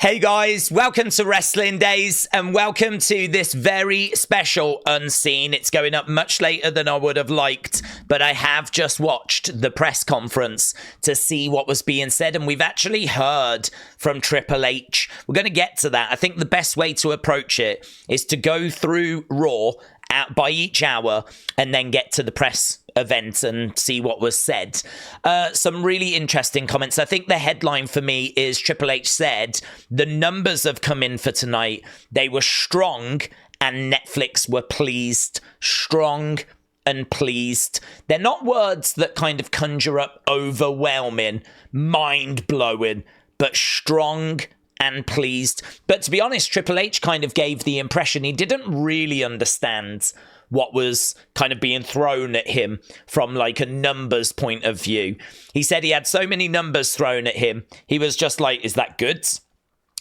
Hey guys, welcome to Wrestling Days and welcome to this very special Unseen. It's going up much later than I would have liked, but I have just watched the press conference to see what was being said, and we've actually heard from Triple H. We're going to get to that. I think the best way to approach it is to go through Raw by each hour and then get to the press event and see what was said. Some really interesting comments. I think the headline for me is Triple H said the numbers have come in for tonight. They were strong and Netflix were pleased. Strong and pleased. They're not words that kind of conjure up overwhelming, mind-blowing, but strong and pleased. But to be honest, Triple H kind of gave the impression he didn't really understand what was kind of being thrown at him from like a numbers point of view. He said he had so many numbers thrown at him. He was just like, is that good?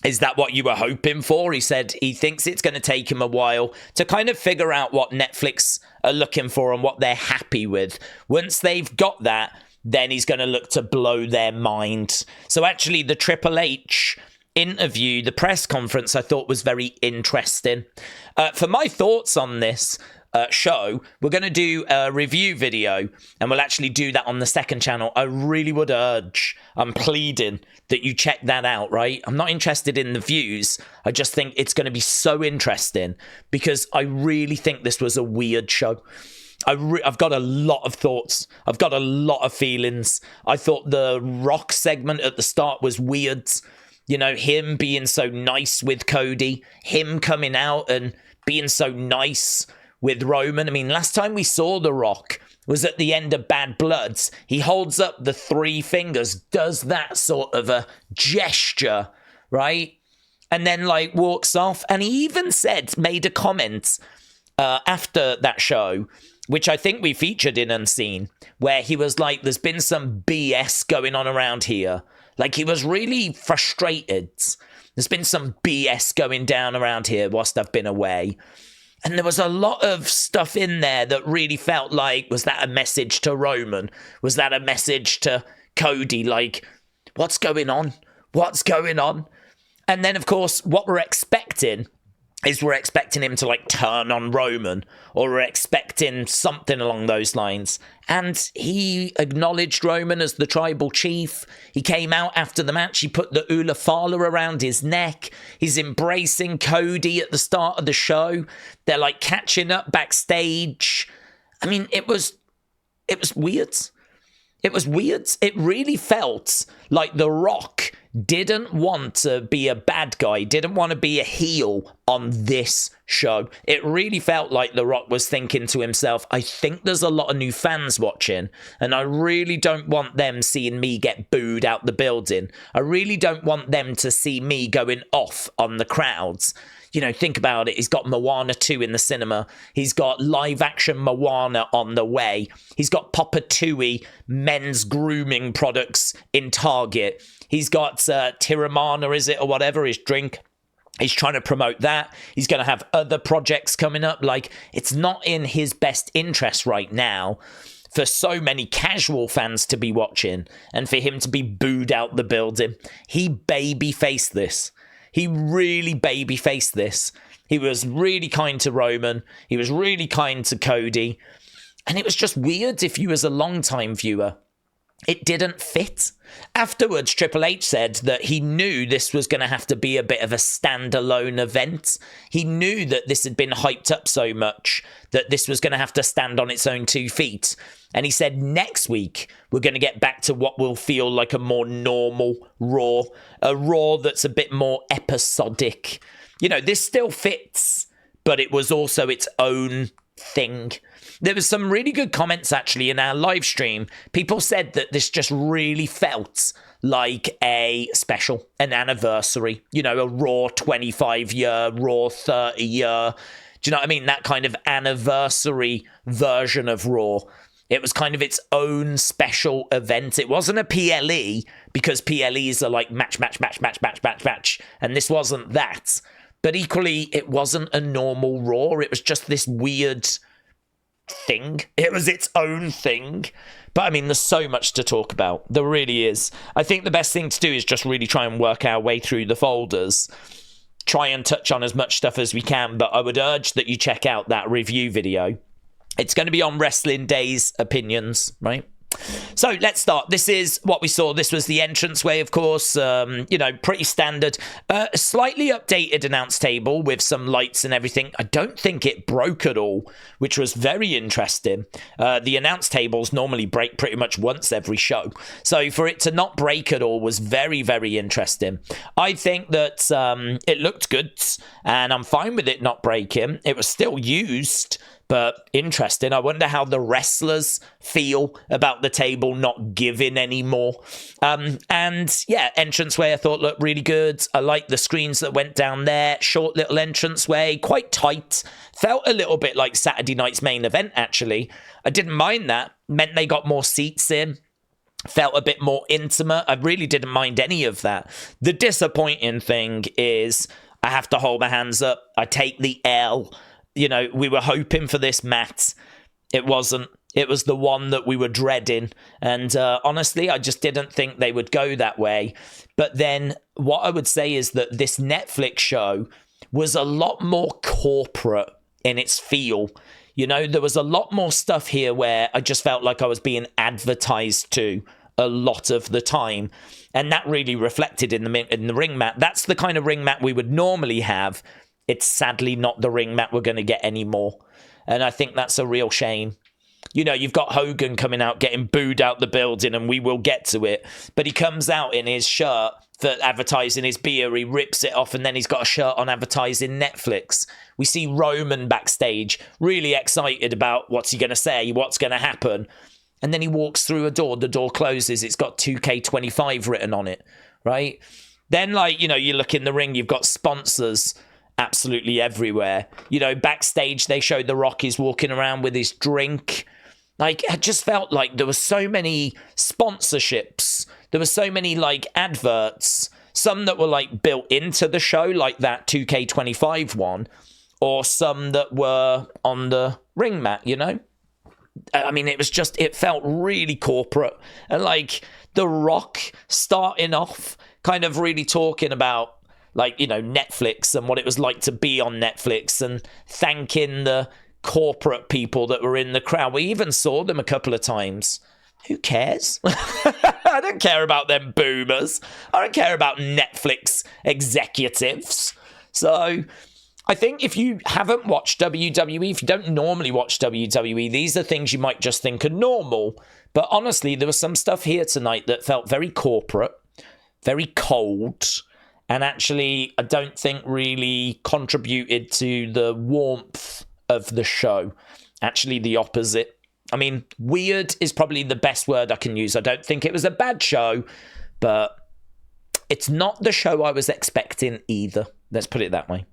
Is that what you were hoping for? He said he thinks it's going to take him a while to kind of figure out what Netflix are looking for and what they're happy with. Once they've got that, then he's going to look to blow their mind. So actually the Triple H interview, the press conference, I thought was very interesting. For my thoughts on this show, we're going to do a review video and we'll actually do that on the second channel. I really would urge, I'm pleading that you check that out, right? I'm not interested in the views. I just think it's going to be so interesting because I really think this was a weird show. I've got a lot of thoughts. I've got a lot of feelings. I thought the Rock segment at the start was weird. You know, him being so nice with Cody, him coming out and being so nice with Roman. I mean, last time we saw The Rock was at the end of Bad Bloods. He holds up the three fingers, does that sort of a gesture, right? And then, like, walks off. And he even made a comment after that show, which I think we featured in Unseen, where he was like, there's been some BS going on around here. Like, he was really frustrated. There's been some BS going down around here whilst I've been away. And there was a lot of stuff in there that really felt like, was that a message to Roman? Was that a message to Cody? Like, what's going on? What's going on? And then, of course, what we're expecting is we're expecting him to, like, turn on Roman, or we're expecting something along those lines. And he acknowledged Roman as the tribal chief. He came out after the match. He put the Ula Fala around his neck. He's embracing Cody at the start of the show. They're, like, catching up backstage. I mean, it was weird. It was weird. It really felt like The Rock didn't want to be a bad guy, didn't want to be a heel on this show. It really felt like The Rock was thinking to himself, I think there's a lot of new fans watching, and I really don't want them seeing me get booed out the building. I really don't want them to see me going off on the crowds. You know, think about it. He's got Moana 2 in the cinema. He's got live-action Moana on the way. He's got Papa Tui men's grooming products in Target. He's got Tiramana, is it, or whatever, his drink. He's trying to promote that. He's going to have other projects coming up. Like, it's not in his best interest right now for so many casual fans to be watching and for him to be booed out the building. He baby-faced this. He really baby-faced this. He was really kind to Roman. He was really kind to Cody. And it was just weird if you was a long-time viewer. It didn't fit. Afterwards, Triple H said that he knew this was going to have to be a bit of a standalone event. He knew that this had been hyped up so much that this was going to have to stand on its own 2 feet. And he said next week, we're going to get back to what will feel like a more normal Raw. A Raw that's a bit more episodic. You know, this still fits, but it was also its own thing. There was some really good comments, actually, in our live stream. People said that this just really felt like a special, an anniversary. You know, a Raw 25-year, Raw 30-year. Do you know what I mean? That kind of anniversary version of Raw. It was kind of its own special event. It wasn't a PLE, because PLEs are like match. And this wasn't that. But equally, it wasn't a normal Raw. It was just this weird thing. It was its own thing. But I mean, there's so much to talk about. There really is. I think the best thing to do is just really try and work our way through the folders. Try and touch on as much stuff as we can. But I would urge that you check out that review video. It's going to be on Wrestling Days Opinions, right? So let's start. This is what we saw. This was the entranceway, of course. Pretty standard. A slightly updated announce table with some lights and everything. I don't think it broke at all, which was very interesting. The announce tables normally break pretty much once every show. So for it to not break at all was very, very interesting. I think that it looked good, and I'm fine with it not breaking. It was still used, but interesting. I wonder how the wrestlers feel about the table not giving anymore. Entranceway I thought looked really good. I like the screens that went down there. Short little entranceway, quite tight. Felt a little bit like Saturday night's main event, actually. I didn't mind that. Meant they got more seats in. Felt a bit more intimate. I really didn't mind any of that. The disappointing thing is I have to hold my hands up. I take the L. We were hoping for this, Matt. It wasn't. It was the one that we were dreading. And honestly, I just didn't think they would go that way. But then what I would say is that this Netflix show was a lot more corporate in its feel. There was a lot more stuff here where I just felt like I was being advertised to a lot of the time. And that really reflected in the ring mat. That's the kind of ring mat we would normally have. It's sadly not the ring mat we're going to get anymore. And I think that's a real shame. You've got Hogan coming out, getting booed out the building, and we will get to it. But he comes out in his shirt for advertising his beer. He rips it off, and then he's got a shirt on advertising Netflix. We see Roman backstage, really excited about what's he going to say, what's going to happen. And then he walks through a door. The door closes. It's got 2K25 written on it, right? Then, you look in the ring, you've got sponsors absolutely everywhere. Backstage, they showed The Rock is walking around with his drink. I just felt like there were so many sponsorships. There were so many, adverts. Some that were, built into the show, like that 2K25 one. Or some that were on the ring mat, I mean, it felt really corporate. And, The Rock starting off kind of really talking about Netflix and what it was like to be on Netflix and thanking the corporate people that were in the crowd. We even saw them a couple of times. Who cares? I don't care about them boomers. I don't care about Netflix executives. So I think if you haven't watched WWE, if you don't normally watch WWE, these are things you might just think are normal. But honestly, there was some stuff here tonight that felt very corporate, very cold, and actually, I don't think really contributed to the warmth of the show. Actually, the opposite. I mean, weird is probably the best word I can use. I don't think it was a bad show, but it's not the show I was expecting either. Let's put it that way.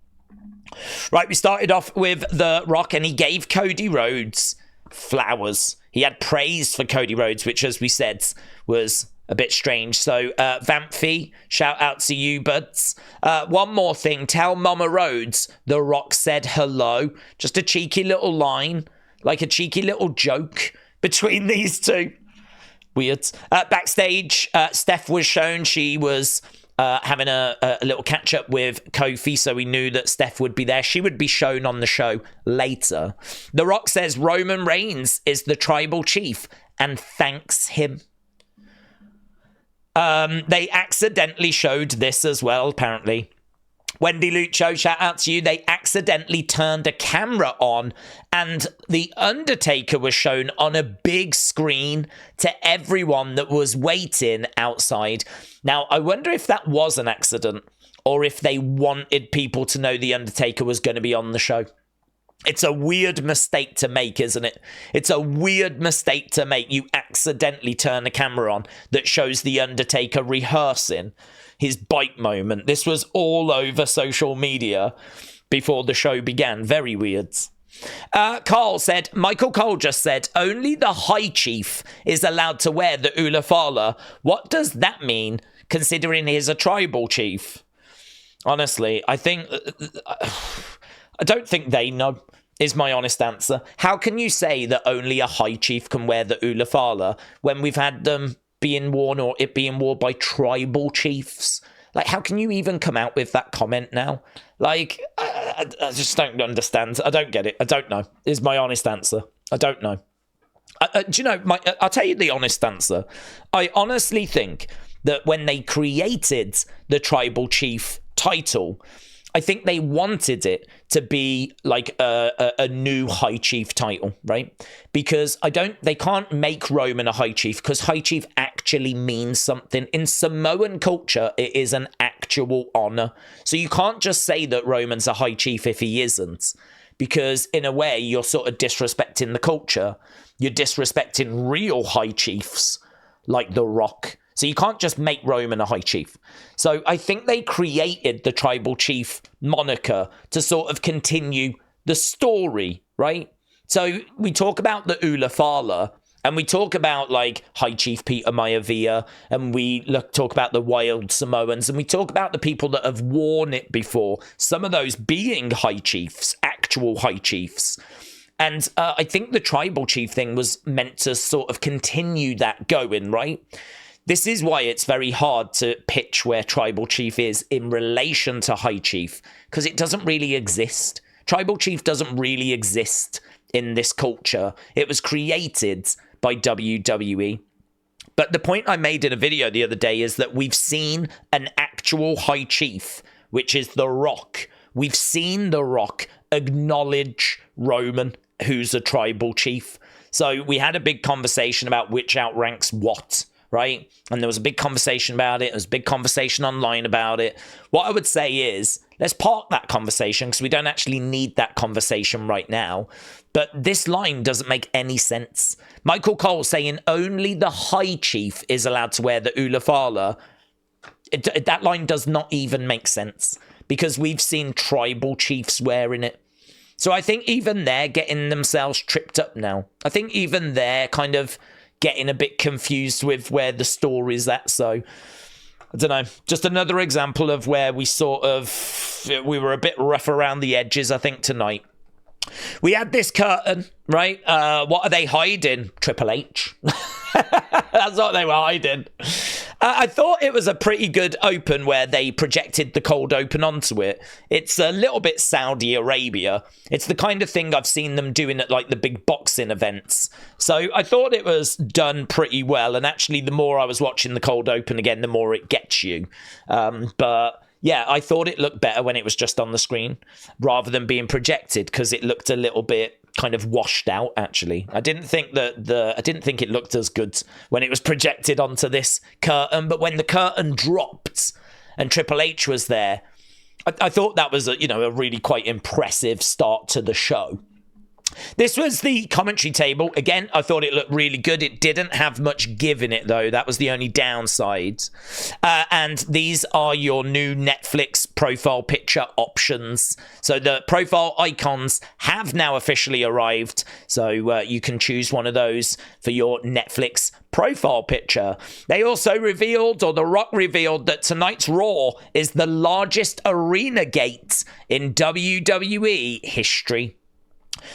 Right, we started off with The Rock, and he gave Cody Rhodes flowers. He had praise for Cody Rhodes, which, as we said, was a bit strange. So, Vamphy, shout out to you, buds. One more thing. Tell Mama Rhodes The Rock said hello. Just a cheeky little line, like a cheeky little joke between these two. Weird. Backstage, Steph was shown. She was having a little catch-up with Kofi, so we knew that Steph would be there. She would be shown on the show later. The Rock says Roman Reigns is the tribal chief and thanks him. They accidentally showed this as well, apparently. Wendy Lucho, shout out to you. They accidentally turned a camera on and the Undertaker was shown on a big screen to everyone that was waiting outside. Now, I wonder if that was an accident or if they wanted people to know the Undertaker was going to be on the show. It's a weird mistake to make, isn't it? It's a weird mistake to make. You accidentally turn a camera on that shows the Undertaker rehearsing his bike moment. This was all over social media before the show began. Very weird. Carl said, Michael Cole just said, only the High Chief is allowed to wear the Ula Fala. What does that mean, considering he's a tribal chief? Honestly, I don't think they know. is my honest answer. How can you say that only a high chief can wear the Ula Fala when we've had them being worn or it being worn by tribal chiefs? Like, how can you even come out with that comment now? Like, I just don't understand. I don't get it. I don't know, is my honest answer. I don't know. Do you know, I'll tell you the honest answer. I honestly think that when they created the tribal chief title, I think they wanted it to be like a new high chief title, right? Because they can't make Roman a high chief because high chief actually means something. In Samoan culture, it is an actual honor. So you can't just say that Roman's a high chief if he isn't, because in a way you're sort of disrespecting the culture. You're disrespecting real high chiefs like The Rock. So you can't just make Roman a high chief. So I think they created the tribal chief moniker to sort of continue the story, right? So we talk about the Ula Fala, and we talk about like High Chief Peter Maivia, and we talk about the Wild Samoans, and we talk about the people that have worn it before, some of those being high chiefs, actual high chiefs. And I think the tribal chief thing was meant to sort of continue that going, right? This is why it's very hard to pitch where tribal chief is in relation to high chief, because it doesn't really exist. Tribal chief doesn't really exist in this culture. It was created by WWE. But the point I made in a video the other day is that we've seen an actual high chief, which is The Rock. We've seen The Rock acknowledge Roman, who's a tribal chief. So we had a big conversation about which outranks what, right? And there was a big conversation about it. There was a big conversation online about it. What I would say is, let's park that conversation because we don't actually need that conversation right now. But this line doesn't make any sense. Michael Cole saying only the high chief is allowed to wear the Ula Fala. That line does not even make sense because we've seen tribal chiefs wearing it. So I think even they're getting themselves tripped up now. I think even they're kind of getting a bit confused with where the story's at. So I don't know. Just another example of where we we were a bit rough around the edges, I think, tonight. We had this curtain, right? What are they hiding? Triple H. That's what they were hiding. I thought it was a pretty good open where they projected the cold open onto it. It's a little bit Saudi Arabia. It's the kind of thing I've seen them doing at like the big boxing events. So I thought it was done pretty well. And actually, the more I was watching the cold open again, the more it gets you. But yeah, I thought it looked better when it was just on the screen rather than being projected because it looked a little bit kind of washed out, actually. I didn't think it looked as good when it was projected onto this curtain, but when the curtain dropped and Triple H was there, I thought that was a really quite impressive start to the show. This was the commentary table. Again, I thought it looked really good. It didn't have much give in it, though. That was the only downside. And these are your new Netflix profile picture options. So the profile icons have now officially arrived. So you can choose one of those for your Netflix profile picture. They also revealed, or The Rock revealed, that tonight's Raw is the largest arena gate in WWE history.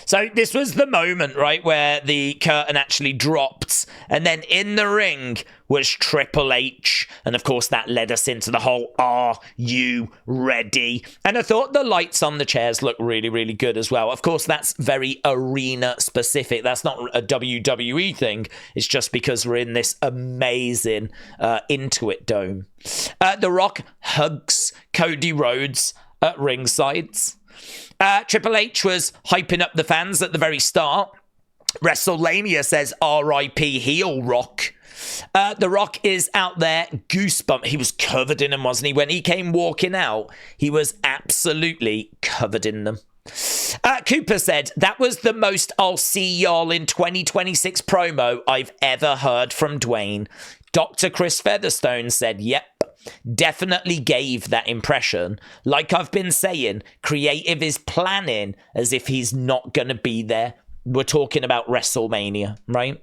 So this was the moment, right, where the curtain actually dropped, and then in the ring was Triple H, and of course that led us into the whole "Are you ready?" And I thought the lights on the chairs looked really, really good as well. Of course, that's very arena specific. That's not a WWE thing. It's just because we're in this amazing Intuit Dome. The Rock hugs Cody Rhodes at ringside. Triple H was hyping up the fans at the very start. Wrestlemania says R.I.P. heel Rock. The Rock is out there, goosebump. He was covered in them, wasn't he? When he came walking out, he was absolutely covered in them. Cooper said, that was the most I'll see y'all in 2026 promo I've ever heard from Dwayne. Dr. Chris Featherstone said, yep. Definitely gave that impression. Like I've been saying, creative is planning as if he's not going to be there. We're talking about WrestleMania, right?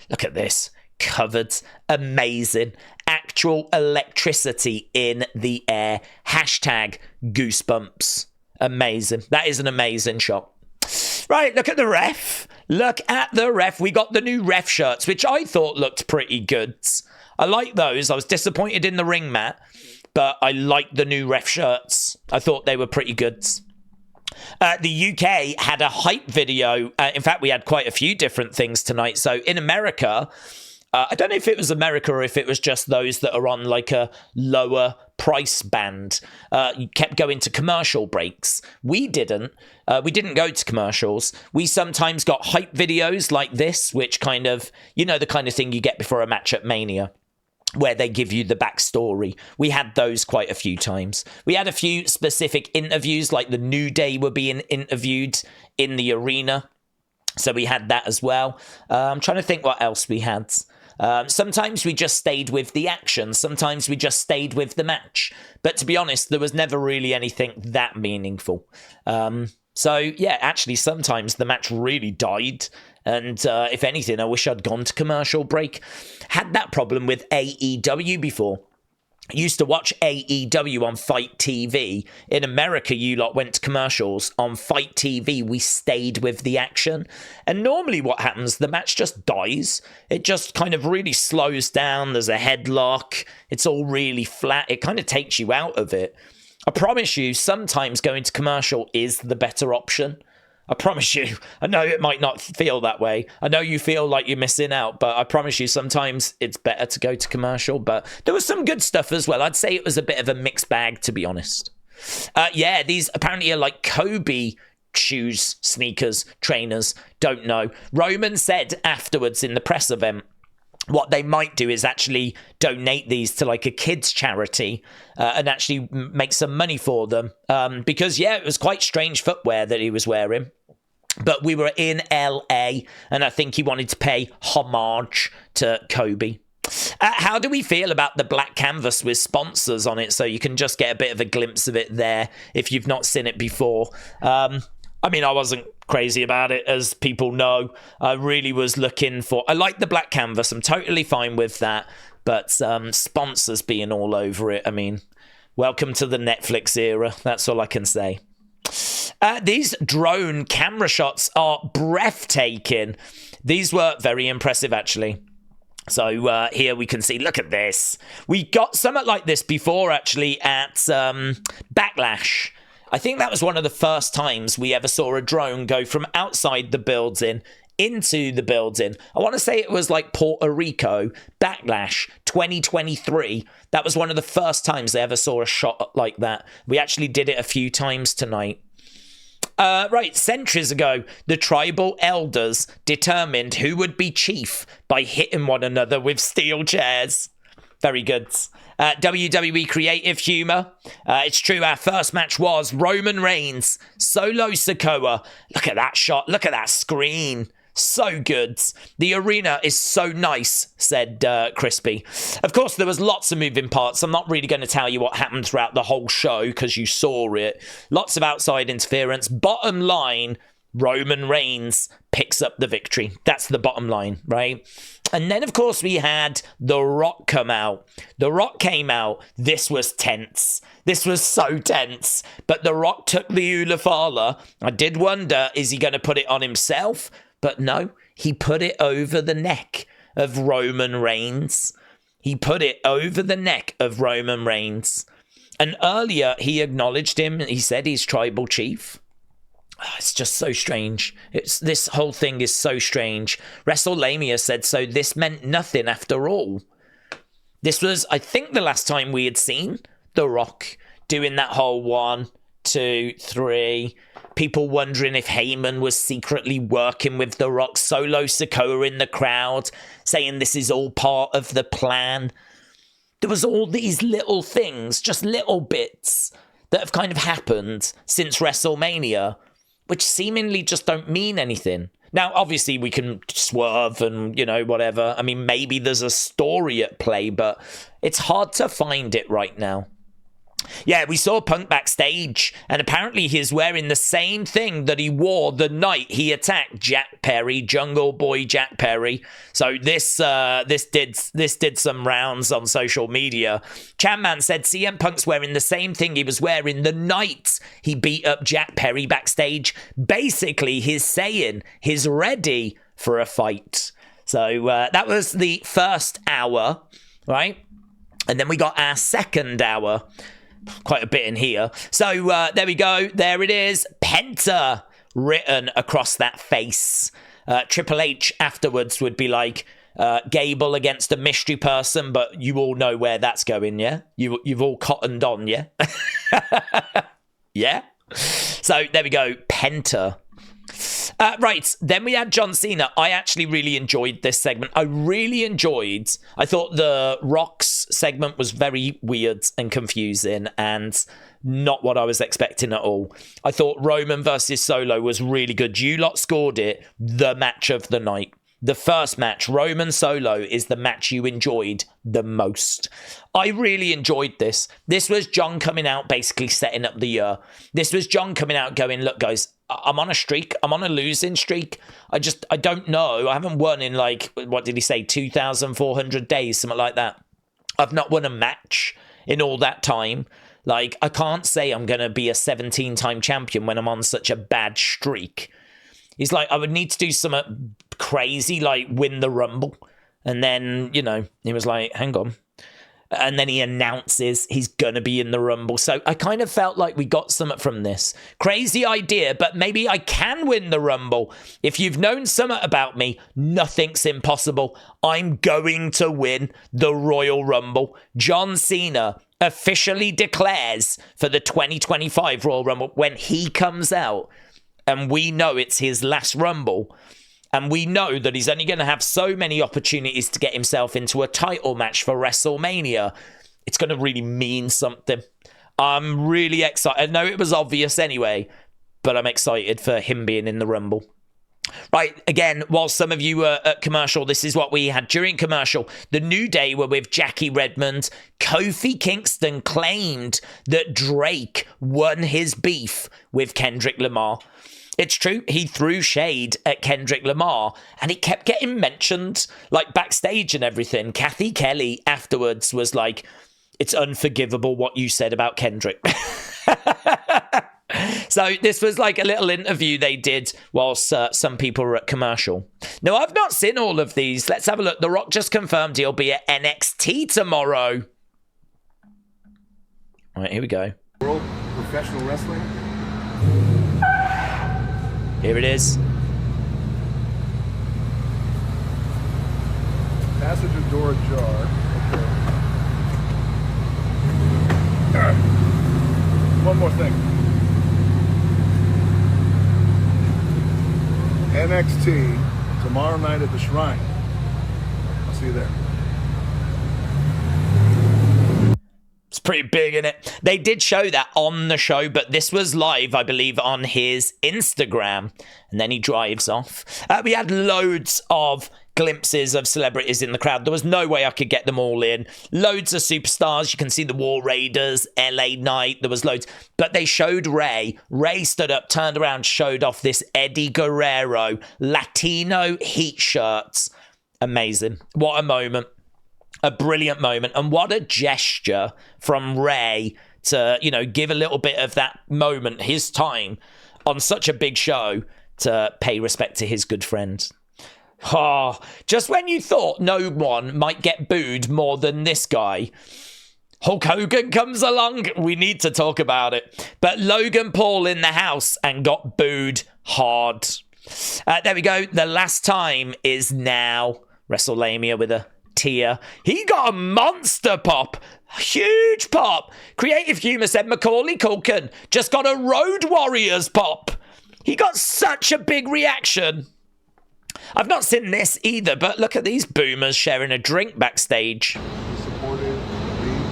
Look at this. Covered. Amazing. Actual electricity in the air. Hashtag goosebumps. Amazing. That is an amazing shot. Right, look at the ref. Look at the ref. We got the new ref shirts, which I thought looked pretty good. I like those. I was disappointed in the ring mat, but I liked the new ref shirts. I thought they were pretty good. The UK had a hype video. In fact, we had quite a few different things tonight. So in America, I don't know if it was America or if it was just those that are on like a lower price band. You kept going to commercial breaks. We didn't. We didn't go to commercials. We sometimes got hype videos like this, which kind of, you know, the kind of thing you get before a match at Mania, where they give you the backstory. We had those quite a few times. We had a few specific interviews, like the New Day were being interviewed in the arena. So we had that as well. I'm trying to think what else we had. Sometimes we just stayed with the action. Sometimes we just stayed with the match. But to be honest, there was never really anything that meaningful. So yeah, actually, sometimes the match really died. And if anything, I wish I'd gone to commercial break. Had that problem with AEW before. Used to watch AEW on Fight TV. In America, you lot went to commercials. On Fight TV, we stayed with the action. And normally what happens, the match just dies. It just kind of really slows down. There's a headlock. It's all really flat. It kind of takes you out of it. I promise you, sometimes going to commercial is the better option. I promise you. I know it might not feel that way. I know you feel like you're missing out, but I promise you sometimes it's better to go to commercial. But there was some good stuff as well. I'd say it was a bit of a mixed bag, to be honest. Yeah, these apparently are like Kobe shoes, sneakers, trainers. Don't know. Roman said afterwards in the press event, what they might do is actually donate these to like a kids charity and actually make some money for them. Because, yeah, it was quite strange footwear that he was wearing. But we were in LA and I think he wanted to pay homage to Kobe. How do we feel about the black canvas with sponsors on it? So you can just get a bit of a glimpse of it there if you've not seen it before. I mean, I wasn't crazy about it, as people know. I really was looking for... I like the black canvas. I'm totally fine with that. But sponsors being all over it, I mean, welcome to the Netflix era. That's all I can say. These drone camera shots are breathtaking. These were very impressive, actually. So here we can see, look at this. We got something like this before, actually, at Backlash. I think that was one of the first times we ever saw a drone go from outside the building into the building. I want to say it was like Puerto Rico, Backlash 2023. That was one of the first times they ever saw a shot like that. We actually did it a few times tonight. Right, centuries ago, the tribal elders determined who would be chief by hitting one another with steel chairs. Very good. WWE creative humor. It's true, our first match was Roman Reigns, Solo Sikoa. Look at that shot. Look at that screen. So good. The arena is so nice, said Crispy. Of course, there was lots of moving parts. I'm not really going to tell you what happened throughout the whole show because you saw it. Lots of outside interference. Bottom line, Roman Reigns picks up the victory. That's the bottom line, right? And then, of course, we had The Rock come out. The Rock came out. This was tense. This was so tense. But The Rock took the Ula Fala. I did wonder, is he going to put it on himself? But no, he put it over the neck of Roman Reigns. He put it over the neck of Roman Reigns. And earlier, he acknowledged him. He said he's tribal chief. It's just so strange. This whole thing is so strange. Wrestlemania said so. This meant nothing after all. This was, I think, the last time we had seen The Rock doing that whole 1, 2, 3. People wondering if Heyman was secretly working with The Rock. Solo Sikoa in the crowd saying this is all part of the plan. There was all these little things, just little bits that have kind of happened since WrestleMania, which seemingly just don't mean anything. Now, obviously, we can swerve and, whatever. I mean, maybe there's a story at play, but it's hard to find it right now. Yeah, we saw Punk backstage, and apparently he's wearing the same thing that he wore the night he attacked Jack Perry, Jungle Boy Jack Perry. So this did some rounds on social media. Chanman said CM Punk's wearing the same thing he was wearing the night he beat up Jack Perry backstage. Basically, he's saying he's ready for a fight. So that was the first hour, right? And then we got our second hour. Quite a bit in here. So there we go. There it is. Penta written across that face. Triple H afterwards would be like, Gable against a mystery person, but you all know where that's going, yeah? You've all cottoned on, yeah? Yeah? So there we go. Penta. Right, then we had John Cena. I actually really enjoyed this segment. I thought the Rocks segment was very weird and confusing and not what I was expecting at all. I thought Roman versus Solo was really good. You lot scored it, the match of the night. The first match, Roman Solo, is the match you enjoyed the most. I really enjoyed this. This was John coming out, basically setting up the year. This was John coming out going, look, guys, I'm on a streak. I'm on a losing streak. I don't know. I haven't won in like, what did he say, 2,400 days, something like that. I've not won a match in all that time. Like, I can't say I'm going to be a 17-time champion when I'm on such a bad streak. He's like, I would need to do something crazy, like win the Rumble. And then, you know, he was like, hang on. And then he announces he's going to be in the Rumble. So I kind of felt like we got something from this. Crazy idea, but maybe I can win the Rumble. If you've known something about me, nothing's impossible. I'm going to win the Royal Rumble. John Cena officially declares for the 2025 Royal Rumble when he comes out. And we know it's his last Rumble. And we know that he's only going to have so many opportunities to get himself into a title match for WrestleMania. It's going to really mean something. I'm really excited. I know it was obvious anyway, but I'm excited for him being in the Rumble. Right, again, while some of you were at commercial, this is what we had during commercial. The New Day were with Jackie Redmond. Kofi Kingston claimed that Drake won his beef with Kendrick Lamar. It's true, he threw shade at Kendrick Lamar, and it kept getting mentioned, like backstage and everything. Kathy Kelly afterwards was like, it's unforgivable what you said about Kendrick. So this was like a little interview they did whilst some people were at commercial. Now, I've not seen all of these. Let's have a look. The Rock just confirmed he'll be at NXT tomorrow. All right, here we go. World Professional Wrestling. Here it is. Passenger door ajar. Okay. One more thing. NXT tomorrow night at the Shrine. I'll see you there. It's pretty big, isn't it? They did show that on the show, but this was live, I believe, on his Instagram. And then he drives off. We had loads of glimpses of celebrities in the crowd. There was no way I could get them all in. Loads of superstars. You can see the War Raiders, LA Knight. There was loads. But they showed Rey. Rey stood up, turned around, showed off this Eddie Guerrero Latino heat shirts. Amazing. What a moment. A brilliant moment. And what a gesture from Rey to, you know, give a little bit of that moment, his time, on such a big show to pay respect to his good friend. Oh, just when you thought no one might get booed more than this guy, Hulk Hogan comes along. We need to talk about it. But Logan Paul in the house and got booed hard. There we go. The last time is now. Wrestlemania with a tear. He got a monster pop. Huge pop. Creative Humor said Macaulay Culkin just got a Road Warriors pop. He got such a big reaction. I've not seen this either, but look at these boomers sharing a drink backstage. He supported the league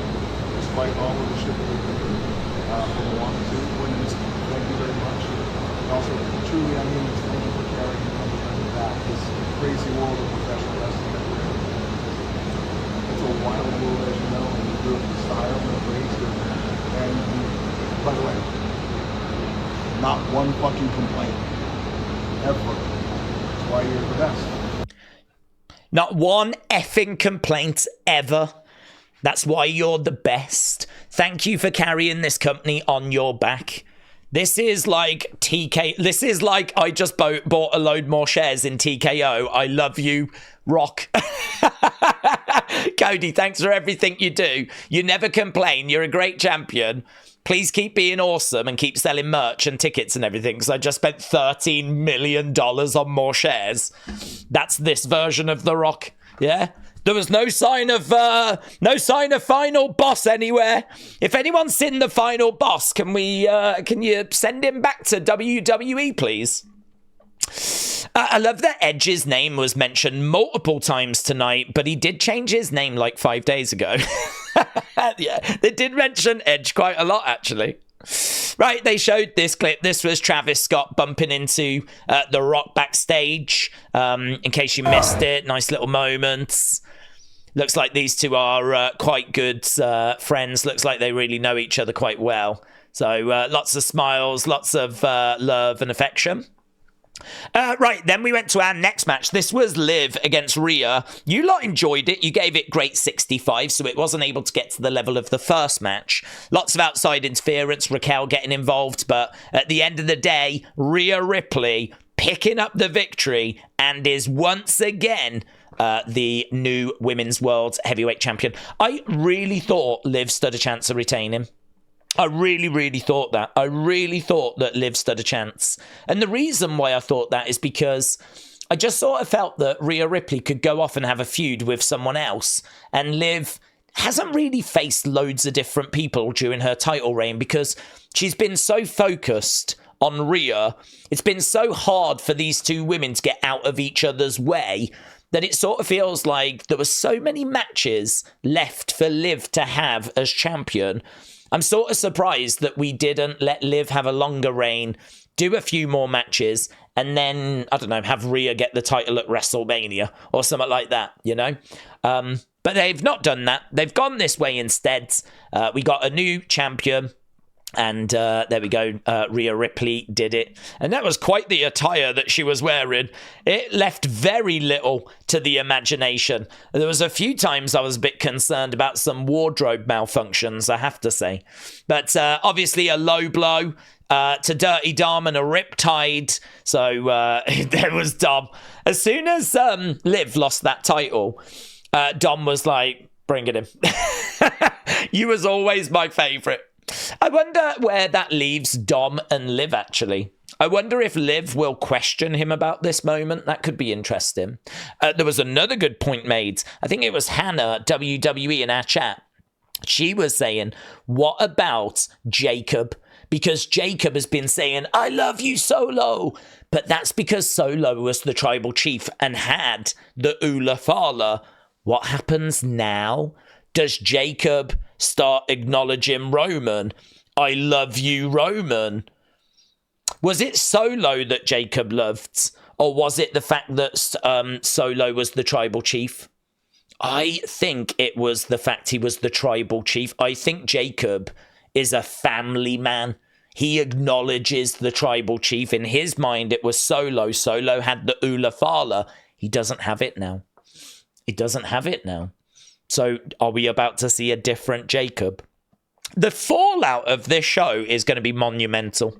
despite all of the shit that we've been from 1 to 2 women's. Thank you very much. And also, truly, I mean, thank you for carrying and coming back this crazy world of professional wrestling that we're in. It's a wild world, as you know, and you do it with style and grace. And By the way, not one fucking complaint. Ever. That's why you're the best. Not one effing complaint ever. That's why you're the best. Thank you for carrying this company on your back. This is like TK. This is like I just bought a load more shares in TKO. I love you, Rock. Cody, thanks for everything you do. You never complain. You're a great champion. Please keep being awesome and keep selling merch and tickets and everything, because I just spent $13 million on more shares. That's this version of The Rock. Yeah? There was no sign of final boss anywhere. If anyone's seen the final boss, can you send him back to WWE, please? I love that Edge's name was mentioned multiple times tonight, but he did change his name like 5 days ago. Yeah, they did mention Edge quite a lot, actually. Right, they showed this clip. This was Travis Scott bumping into The Rock backstage. In case you missed it, nice little moments. Looks like these two are quite good friends. Looks like they really know each other quite well. So lots of smiles, lots of love and affection. Right, then we went to our next match. This was Liv against Rhea. You lot enjoyed it. You gave it grade 65, so it wasn't able to get to the level of the first match. Lots of outside interference, Raquel getting involved, but at the end of the day, Rhea Ripley picking up the victory and is once again the new Women's World Heavyweight Champion. I really thought Liv stood a chance of retaining. I really, really thought that. I really thought that Liv stood a chance. And the reason why I thought that is because I just sort of felt that Rhea Ripley could go off and have a feud with someone else. And Liv hasn't really faced loads of different people during her title reign because she's been so focused on Rhea. It's been so hard for these two women to get out of each other's way that it sort of feels like there were so many matches left for Liv to have as champion. I'm sort of surprised that we didn't let Liv have a longer reign, do a few more matches, and then, I don't know, have Rhea get the title at WrestleMania or something like that, you know? But they've not done that. They've gone this way instead. We got a new champion. And there we go. Rhea Ripley did it. And that was quite the attire that she was wearing. It left very little to the imagination. There was a few times I was a bit concerned about some wardrobe malfunctions, I have to say. But obviously a low blow to Dirty Dom and a riptide. So there was Dom. As soon as Liv lost that title, Dom was like, bring it in. You was always my favourite. I wonder where that leaves Dom and Liv, actually. I wonder if Liv will question him about this moment. That could be interesting. There was another good point made. I think it was Hannah, WWE, in our chat. She was saying, what about Jacob? Because Jacob has been saying, I love you, Solo. But that's because Solo was the tribal chief and had the Ula Fala. What happens now? Does Jacob start acknowledging Roman? I love you, Roman. Was it Solo that Jacob loved? Or was it the fact that Solo was the tribal chief? I think it was the fact he was the tribal chief. I think Jacob is a family man. He acknowledges the tribal chief. In his mind, it was Solo. Solo had the Ula Fala. He doesn't have it now. He doesn't have it now. So are we about to see a different Jacob? The fallout of this show is going to be monumental.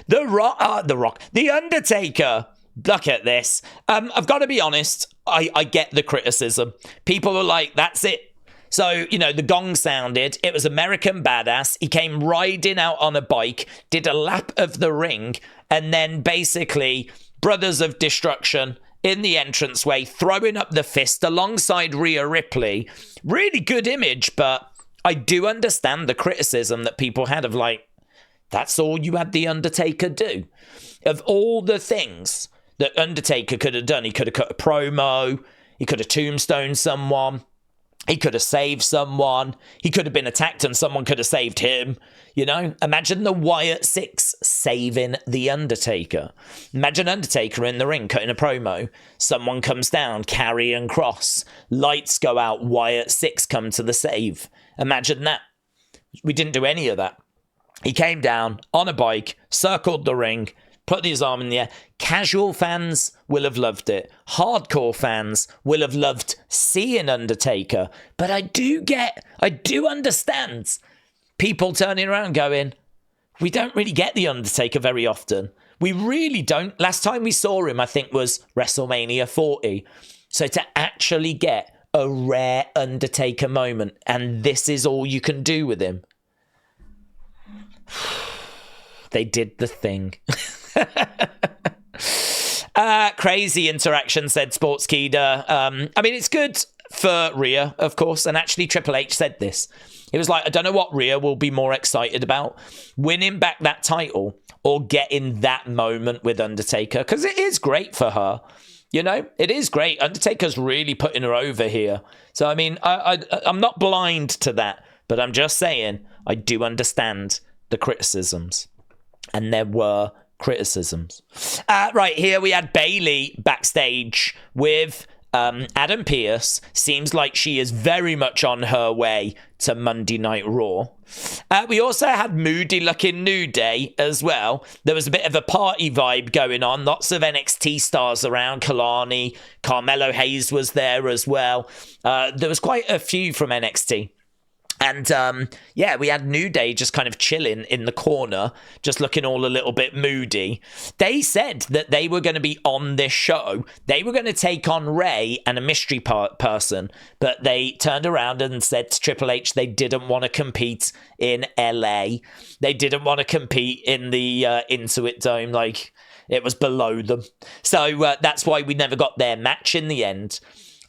The Undertaker. Look at this. I've got to be honest. I get the criticism. People are like, that's it. So, you know, the gong sounded. It was American Badass. He came riding out on a bike, did a lap of the ring, and then basically Brothers of Destruction in the entranceway, throwing up the fist alongside Rhea Ripley. Really good image, but I do understand the criticism that people had of like, that's all you had the Undertaker do. Of all the things that Undertaker could have done, he could have cut a promo, he could have tombstoned someone, he could have saved someone, he could have been attacked and someone could have saved him. You know, imagine the Wyatt Sicks saving the Undertaker. Imagine Undertaker in the ring cutting a promo. Someone comes down, carrying cross. Lights go out, Wyatt Sicks come to the save. Imagine that. We didn't do any of that. He came down on a bike, circled the ring, put his arm in the air. Casual fans will have loved it. Hardcore fans will have loved seeing Undertaker. But I do understand people turning around going, we don't really get the Undertaker very often. We really don't. Last time we saw him, I think, was WrestleMania 40. So to actually get a rare Undertaker moment, and this is all you can do with him. They did the thing. Crazy interaction, said Sportskeeda. I mean, it's good for Rhea, of course, and actually Triple H said this. It was like, I don't know what Rhea will be more excited about, winning back that title or getting that moment with Undertaker, because it is great for her. You know, it is great. Undertaker's really putting her over here. So, I mean, I'm not blind to that, but I'm just saying I do understand the criticisms. And there were criticisms. Right, here we had Bayley backstage with Adam Pearce. Seems like she is very much on her way to Monday Night Raw. We also had moody looking New Day as well. There was a bit of a party vibe going on. Lots of NXT stars around. Kalani, Carmelo Hayes was there as well. There was quite a few from NXT. And, yeah, we had New Day just kind of chilling in the corner, just looking all a little bit moody. They said that they were going to be on this show. They were going to take on Rey and a mystery person, but they turned around and said to Triple H they didn't want to compete in LA. They didn't want to compete in the Intuit Dome. Like, it was below them. So that's why we never got their match in the end.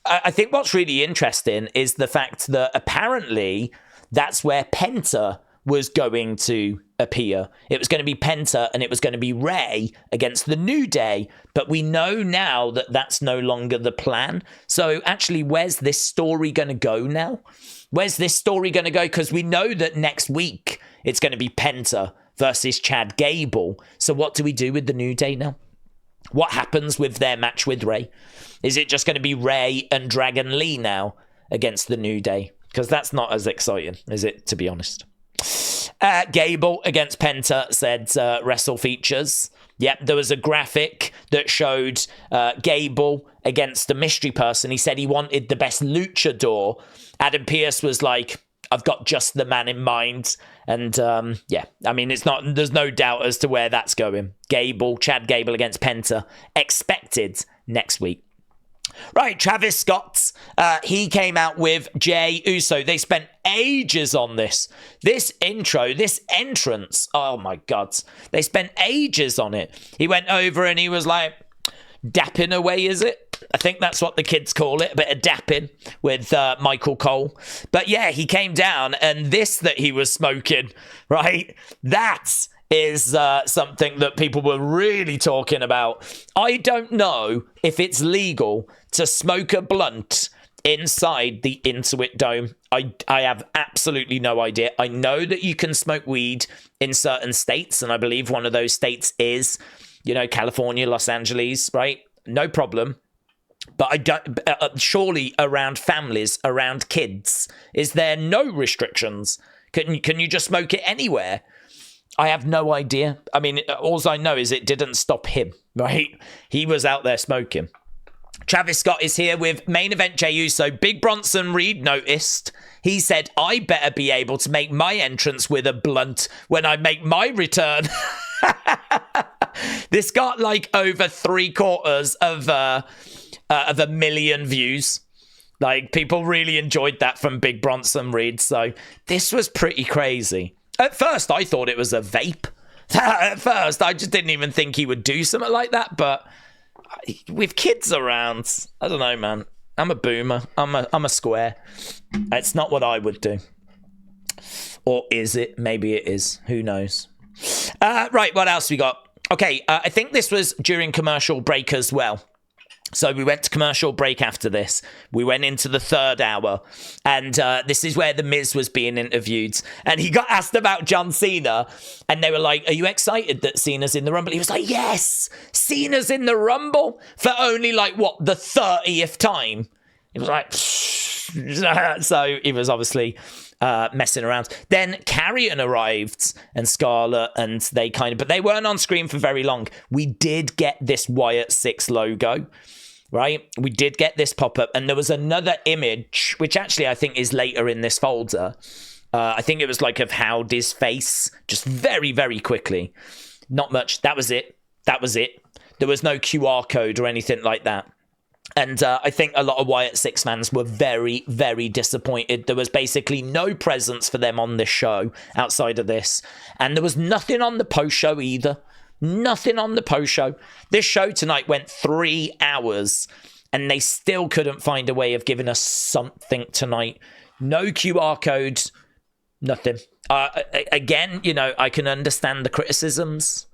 I think what's really interesting is the fact that apparently that's where Penta was going to appear. It was going to be Penta and it was going to be Rey against the New Day. But we know now that that's no longer the plan. So actually, where's this story going to go now? Where's this story going to go? Because we know that next week it's going to be Penta versus Chad Gable. So what do we do with the New Day now? What happens with their match with Rey? Is it just going to be Rey and Dragon Lee now against the New Day? Because that's not as exciting, is it, to be honest? Gable against Penta said Wrestle features. Yep, there was a graphic that showed Gable against a mystery person. He said he wanted the best luchador. Adam Pearce was like, I've got just the man in mind. And yeah, I mean, there's no doubt as to where that's going. Chad Gable against Penta, expected next week. Right, Travis Scott, he came out with Jey Uso. They spent ages on this intro, this entrance. Oh my God, they spent ages on it. He went over and he was like, dapping away, is it? I think that's what the kids call it, a bit of dapping with Michael Cole. But yeah, he came down and this that he was smoking, right? That is something that people were really talking about. I don't know if it's legal to smoke a blunt inside the Intuit Dome. I have absolutely no idea. I know that you can smoke weed in certain states, and I believe one of those states is, California, Los Angeles, right? No problem. But I don't. Surely around families, around kids, is there no restrictions? Can you just smoke it anywhere? I have no idea. I mean, all I know is it didn't stop him, right? He was out there smoking. Travis Scott is here with main event Jey Uso. Big Bronson Reed noticed. He said, I better be able to make my entrance with a blunt when I make my return. This got like over 3/4 of a million views. Like, people really enjoyed that from Big Bronson Reed. So this was pretty crazy. At first, I thought it was a vape. At first, I just didn't even think he would do something like that. But with kids around, I don't know, man. I'm a boomer. I'm a square. It's not what I would do. Or is it? Maybe it is. Who knows? Right, what else we got? Okay, I think this was during commercial break as well. So we went to commercial break after this. We went into the third hour. And this is where The Miz was being interviewed. And he got asked about John Cena. And they were like, are you excited that Cena's in the Rumble? He was like, yes, Cena's in the Rumble for only the 30th time. He was like, so he was obviously messing around. Then Carrion arrived and Scarlett, and but they weren't on screen for very long. We did get this Wyatt Sicks logo, right? We did get this pop-up, and there was another image, which actually I think is later in this folder. I think it was like of Howdy's face, just very, very quickly. Not much. That was it. There was no QR code or anything like that. And I think a lot of Wyatt Sicks fans were very, very disappointed. There was basically no presence for them on this show outside of this. And there was nothing on the post-show either. Nothing on the post-show. This show tonight went 3 hours, and they still couldn't find a way of giving us something tonight. No QR code, nothing. Again, I can understand the criticisms.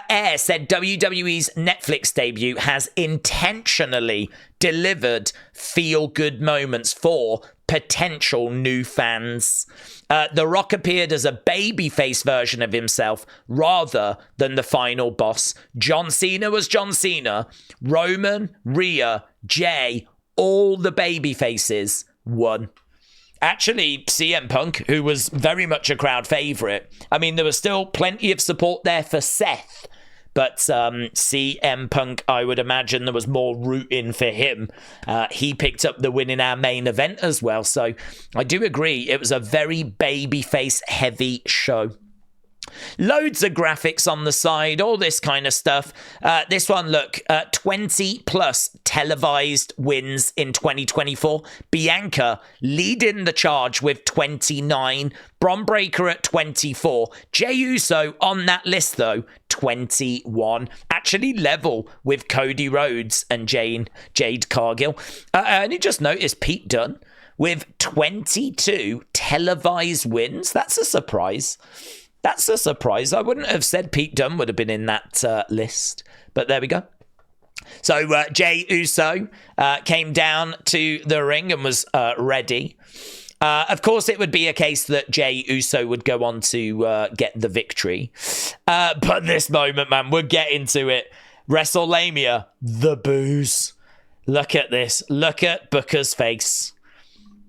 Air said WWE's Netflix debut has intentionally delivered feel-good moments for potential new fans. The Rock appeared as a babyface version of himself rather than the final boss. John Cena was John Cena. Roman, Rhea, Jey, all the babyfaces won. Actually, CM Punk, who was very much a crowd favourite. I mean, there was still plenty of support there for Seth, but CM Punk, I would imagine there was more rooting for him. He picked up the win in our main event as well, so I do agree. It was a very babyface-heavy show. Loads of graphics on the side, all this kind of stuff. This one, look, 20 plus televised wins in 2024. Bianca leading the charge with 29. Bron Breakker at 24. Jey Uso on that list, though, 21. Actually level with Cody Rhodes and Jade Cargill. I only just noticed Pete Dunne with 22 televised wins. That's a surprise. That's a surprise. I wouldn't have said Pete Dunne would have been in that list, but there we go. So Jey Uso came down to the ring and was ready. Of course, it would be a case that Jey Uso would go on to get the victory. But this moment, man, we're getting to it. Wrestlemania, the booze. Look at this. Look at Booker's face.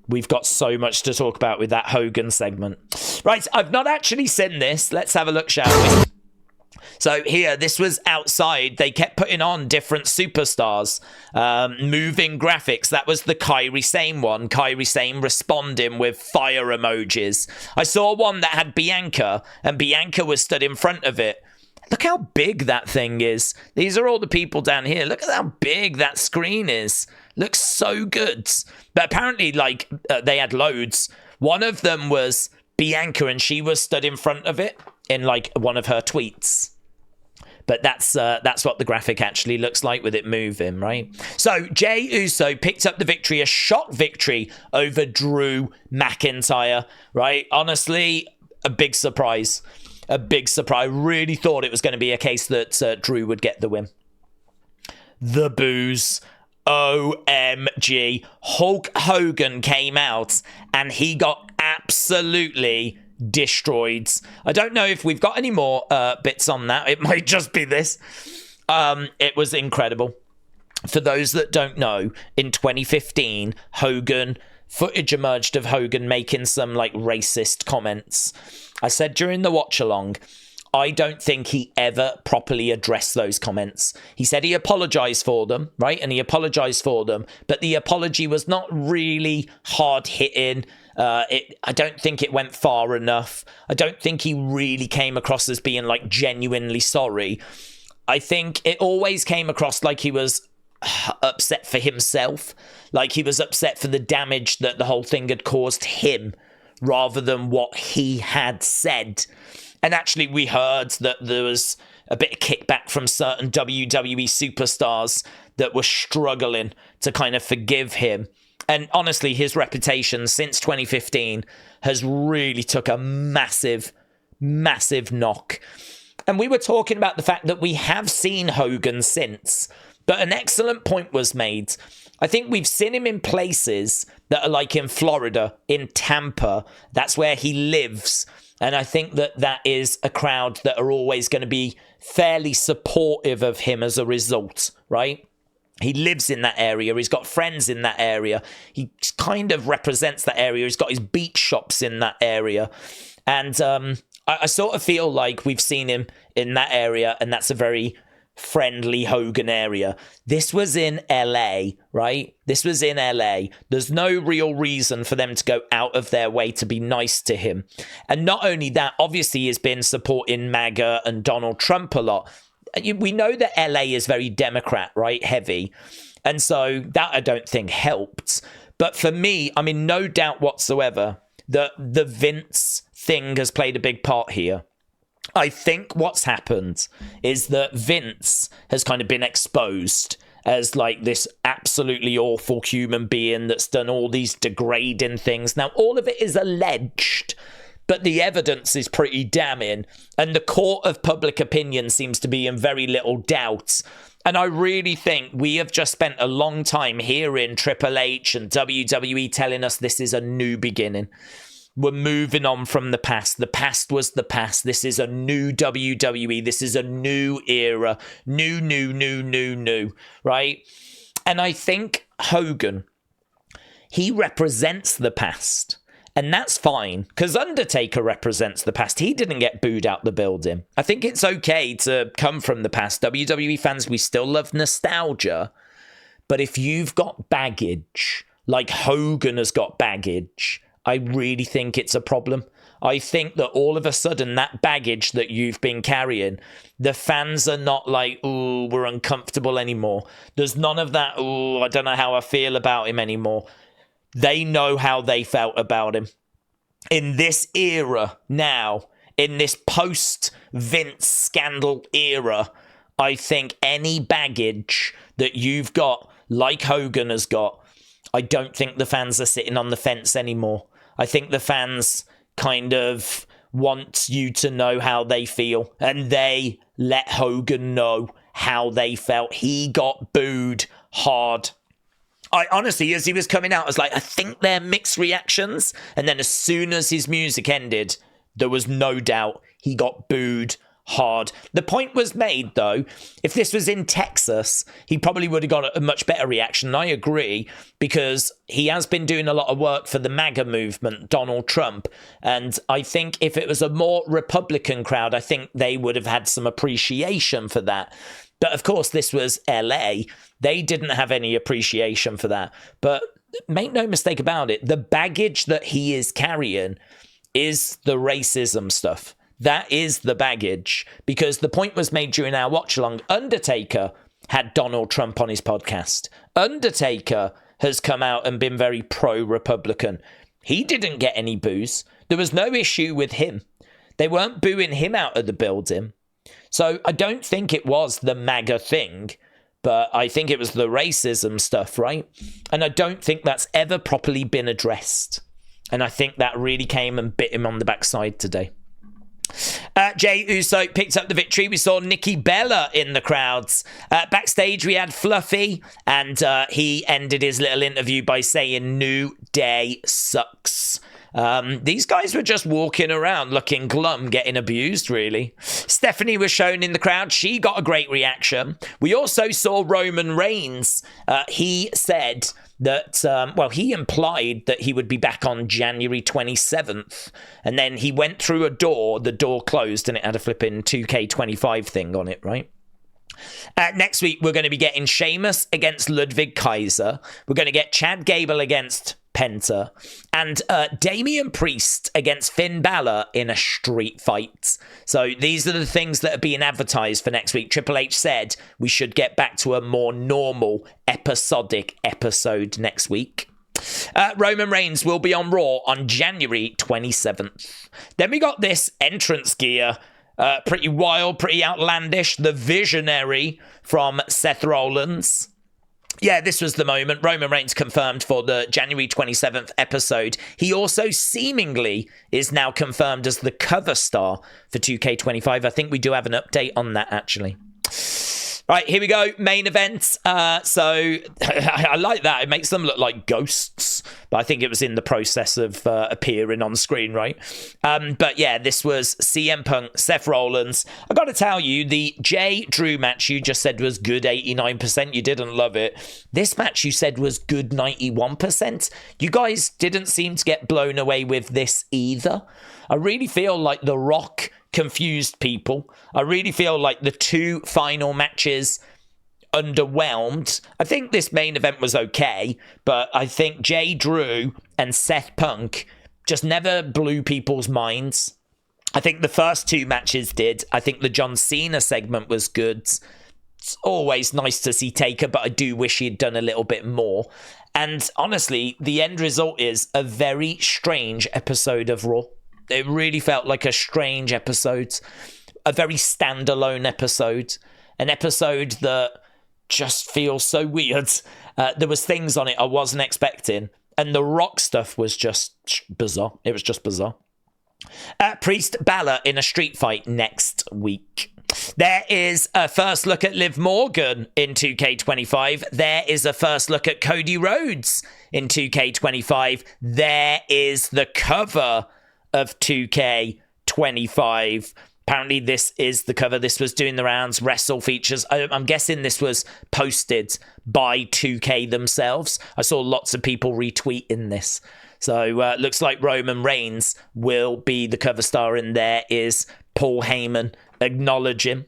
We've got so much to talk about with that Hogan segment. Right, I've not actually seen this. Let's have a look, shall we? So here, this was outside. They kept putting on different superstars, moving graphics. That was the Kairi Sane one. Kairi Sane responding with fire emojis. I saw one that had Bianca, and Bianca was stood in front of it. Look how big that thing is. These are all the people down here. Look at how big that screen is. Looks so good. But apparently, they had loads. One of them was Bianca, and she was stood in front of it in, one of her tweets. But that's what the graphic actually looks like with it moving, right? So, Jey Uso picked up the victory, a shock victory over Drew McIntyre, right? Honestly, a big surprise. A big surprise. I really thought it was going to be a case that Drew would get the win. The booze. OMG. Hulk Hogan came out and he got absolutely destroyed. I don't know if we've got any more bits on that. It might just be this. It was incredible. For those that don't know, in 2015, footage emerged of Hogan making some racist comments. I said during the watch along, I don't think he ever properly addressed those comments. He said he apologized for them, right? And he apologized for them, but the apology was not really hard hitting. I don't think it went far enough. I don't think he really came across as being genuinely sorry. I think it always came across like he was upset for himself, like he was upset for the damage that the whole thing had caused him rather than what he had said. And actually, we heard that there was a bit of kickback from certain WWE superstars that were struggling to kind of forgive him. And honestly, his reputation since 2015 has really took a massive, massive knock. And we were talking about the fact that we have seen Hogan since, but an excellent point was made. I think we've seen him in places that are in Florida, in Tampa. That's where he lives. And I think that is a crowd that are always going to be fairly supportive of him as a result, right? He lives in that area. He's got friends in that area. He kind of represents that area. He's got his beach shops in that area. And I sort of feel like we've seen him in that area, and that's a very friendly Hogan area. This was in LA, right? This was in LA. There's no real reason for them to go out of their way to be nice to him. And not only that, obviously he's been supporting MAGA and Donald Trump a lot. We know that LA is very Democrat, right? Heavy. And so that I don't think helped. But for me, I mean, no doubt whatsoever that the Vince thing has played a big part here. I think what's happened is that Vince has kind of been exposed as like this absolutely awful human being that's done all these degrading things. Now, all of it is alleged, but the evidence is pretty damning, and the court of public opinion seems to be in very little doubt. And I really think we have just spent a long time hearing Triple H and WWE telling us this is a new beginning. We're moving on from the past. The past was the past. This is a new WWE. This is a new era. New, right? And I think Hogan, he represents the past. And that's fine, because Undertaker represents the past. He didn't get booed out the building. I think it's okay to come from the past. WWE fans, we still love nostalgia. But if you've got baggage, like Hogan has got baggage, I really think it's a problem. I think that all of a sudden that baggage that you've been carrying, the fans are not like, ooh, we're uncomfortable anymore. There's none of that, ooh, I don't know how I feel about him anymore. They know how they felt about him. In this era now, in this post-Vince scandal era, I think any baggage that you've got, like Hogan has got, I don't think the fans are sitting on the fence anymore. I think the fans kind of want you to know how they feel, and they let Hogan know how they felt. He got booed hard. I honestly, as he was coming out, I was like, I think they're mixed reactions. And then as soon as his music ended, there was no doubt he got booed hard. The point was made, though, if this was in Texas, he probably would have got a much better reaction. And I agree, because he has been doing a lot of work for the MAGA movement, Donald Trump. And I think if it was a more Republican crowd, I think they would have had some appreciation for that. But of course, this was LA. They didn't have any appreciation for that. But make no mistake about it, the baggage that he is carrying is the racism stuff. That is the baggage, because the point was made during our watch along. Undertaker had Donald Trump on his podcast. Undertaker has come out and been very pro-Republican. He didn't get any boos. There was no issue with him. They weren't booing him out of the building. So I don't think it was the MAGA thing, but I think it was the racism stuff, right? And I don't think that's ever properly been addressed. And I think that really came and bit him on the backside today. Jey Uso picked up the victory. We saw Nikki Bella in the crowds. Backstage, we had Fluffy, and he ended his little interview by saying, "New day sucks." These guys were just walking around looking glum, getting abused, really. Stephanie was shown in the crowd. She got a great reaction. We also saw Roman Reigns. He said that, he implied that he would be back on January 27th. And then he went through a door, the door closed, and it had a flipping 2K25 thing on it, right? Next week, we're going to be getting Sheamus against Ludwig Kaiser. We're going to get Chad Gable against Penta, and Damian Priest against Finn Balor in a street fight. So these are the things that are being advertised for next week. Triple H said we should get back to a more normal episodic episode next week. Roman Reigns will be on Raw on January 27th. Then we got this entrance gear. Pretty wild, pretty outlandish. The Visionary from Seth Rollins. Yeah, this was the moment. Roman Reigns confirmed for the January 27th episode. He also seemingly is now confirmed as the cover star for 2K25. I think we do have an update on that, actually. Right, here we go. Main event. So I like that. It makes them look like ghosts, but I think it was in the process of appearing on screen, right? But yeah, this was CM Punk, Seth Rollins. I got to tell you, the Jey Drew match you just said was good 89%. You didn't love it. This match you said was good 91%. You guys didn't seem to get blown away with this either. I really feel like The Rock confused people. I really feel like the two final matches underwhelmed. I think this main event was okay, but I think Jey Drew and Seth Punk just never blew people's minds. I think the first two matches did. I think the John Cena segment was good. It's always nice to see Taker, but I do wish he'd done a little bit more. And honestly, the end result is a very strange episode of Raw. It really felt like a strange episode, a very standalone episode, an episode that just feels so weird. There was things on it I wasn't expecting, and the Rock stuff was just bizarre. It was just bizarre. Priest Balor in a street fight next week. There is a first look at Liv Morgan in 2K25. There is a first look at Cody Rhodes in 2K25. There is the cover of 2K25. Apparently this is the cover. This was doing the rounds. Wrestle features. I'm guessing this was posted by 2K themselves. I saw lots of people retweeting this. So looks like Roman Reigns will be the cover star, and there is Paul Heyman acknowledging.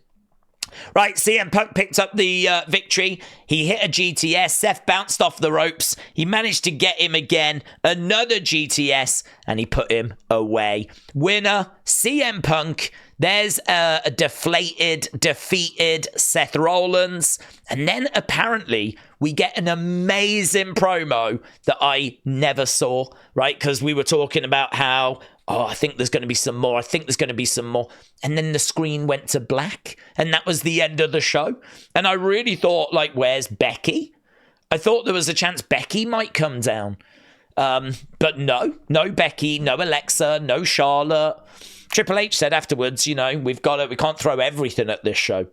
Right, CM Punk picked up the victory. He hit a GTS. Seth bounced off the ropes. He managed to get him again. Another GTS, and he put him away. Winner, CM Punk. There's a defeated Seth Rollins. And then apparently we get an amazing promo that I never saw, right? Because we were talking about how, I think there's going to be some more. I think there's going to be some more. And then the screen went to black. And that was the end of the show. And I really thought, like, where's Becky? I thought there was a chance Becky might come down. But no Becky, no Alexa, no Charlotte. Triple H said afterwards, we can't throw everything at this show.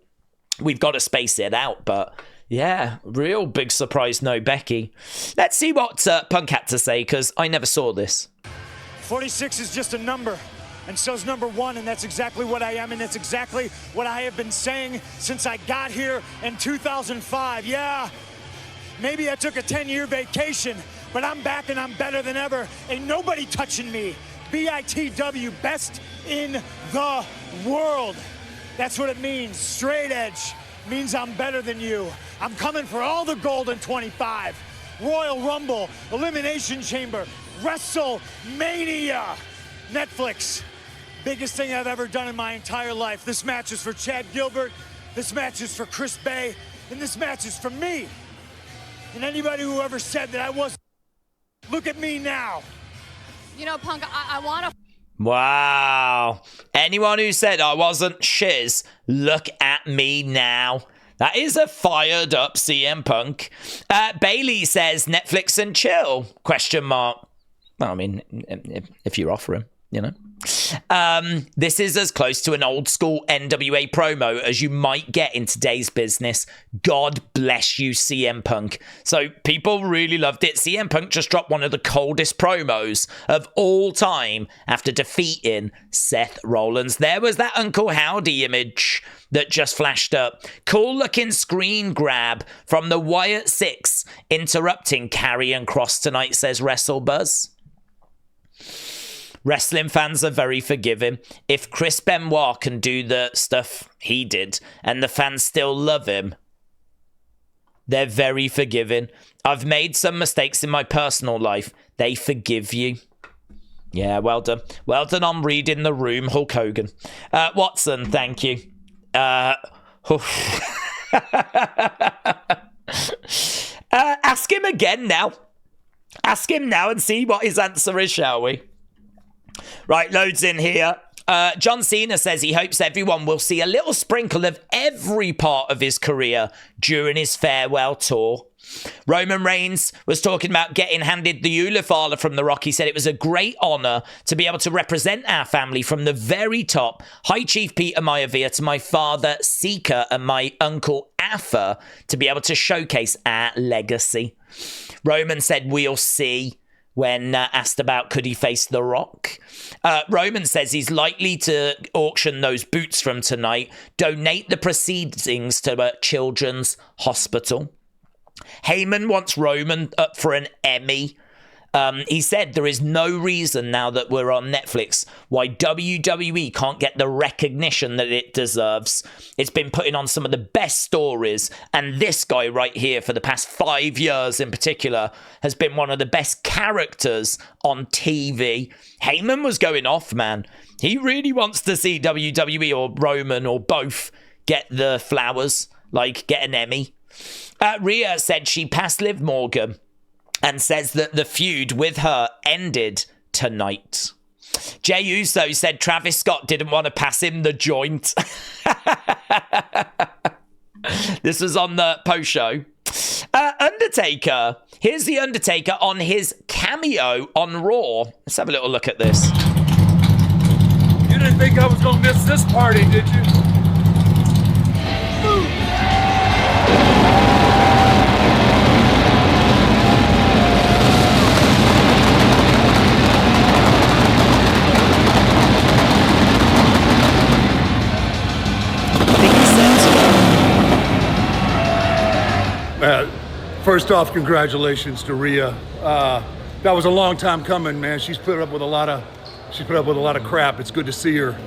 We've got to space it out. But yeah, real big surprise, no Becky. Let's see what Punk had to say, because I never saw this. 46 is just a number, and so's number 1, and that's exactly what I am, and that's exactly what I have been saying since I got here in 2005. Yeah, maybe I took a 10-year vacation, but I'm back and I'm better than ever. Ain't nobody touching me. BITW, best in the world. That's what it means. Straight edge means I'm better than you. I'm coming for all the gold in 25. Royal Rumble, Elimination Chamber, WrestleMania. Netflix, biggest thing I've ever done in my entire life. This match is for Chad Gilbert, this match is for Chris Bay, and this match is for me. And anybody who ever said that I wasn't, look at me now. Punk, I want to... Wow. Anyone who said I wasn't shiz, look at me now. That is a fired up CM Punk. Bailey says Netflix and chill, ? Well, I mean, if you're offering, This is as close to an old school NWA promo as you might get in today's business. God bless you, CM Punk. So people really loved it. CM Punk just dropped one of the coldest promos of all time after defeating Seth Rollins. There was that Uncle Howdy image that just flashed up. Cool looking screen grab from the Wyatt Sicks interrupting Karrion Kross tonight, says WrestleBuzz. Wrestling fans are very forgiving. If Chris Benoit can do the stuff he did and the fans still love him, they're very forgiving. I've made some mistakes in my personal life. They forgive you. Yeah, well done. Well done on reading the room, Hulk Hogan. Watson, thank you. Ask him again now. Ask him now and see what his answer is, shall we? Right, loads in here. John Cena says he hopes everyone will see a little sprinkle of every part of his career during his farewell tour. Roman Reigns was talking about getting handed the Ula Fala from The Rock. He said it was a great honor to be able to represent our family from the very top. High Chief Peter Maivia to my father Sika and my uncle Afa to be able to showcase our legacy. Roman said we'll see when asked about could he face The Rock. Roman says he's likely to auction those boots from tonight, donate the proceedings to a children's hospital. Heyman wants Roman up for an Emmy. He said there is no reason now that we're on Netflix why WWE can't get the recognition that it deserves. It's been putting on some of the best stories, and this guy right here for the past 5 years in particular has been one of the best characters on TV. Heyman was going off, man. He really wants to see WWE or Roman or both get the flowers, like get an Emmy. Rhea said she passed Liv Morgan and says that the feud with her ended tonight. Jey Uso said Travis Scott didn't want to pass him the joint. This was on the post show. Undertaker. Here's the Undertaker on his cameo on Raw. Let's have a little look at this. You didn't think I was going to miss this party, did you? First off, congratulations to Rhea. That was a long time coming, man. She's put up with a lot of crap. It's good to see her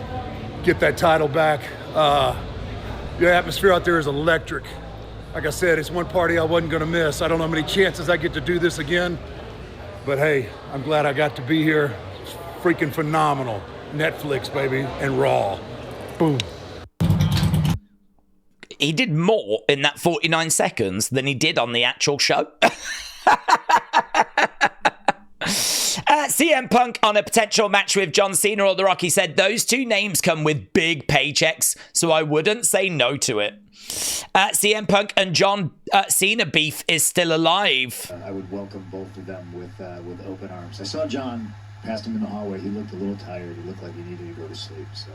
get that title back. The atmosphere out there is electric. Like I said, it's one party I wasn't gonna miss. I don't know how many chances I get to do this again, but hey, I'm glad I got to be here. It's freaking phenomenal. Netflix, baby, and Raw. Boom. He did more in that 49 seconds than he did on the actual show. CM Punk on a potential match with John Cena or The Rock. He said those two names come with big paychecks, so I wouldn't say no to it. CM Punk and John Cena beef is still alive. I would welcome both of them with open arms. I saw John passed him in the hallway. He looked a little tired. He looked like he needed to go to sleep. So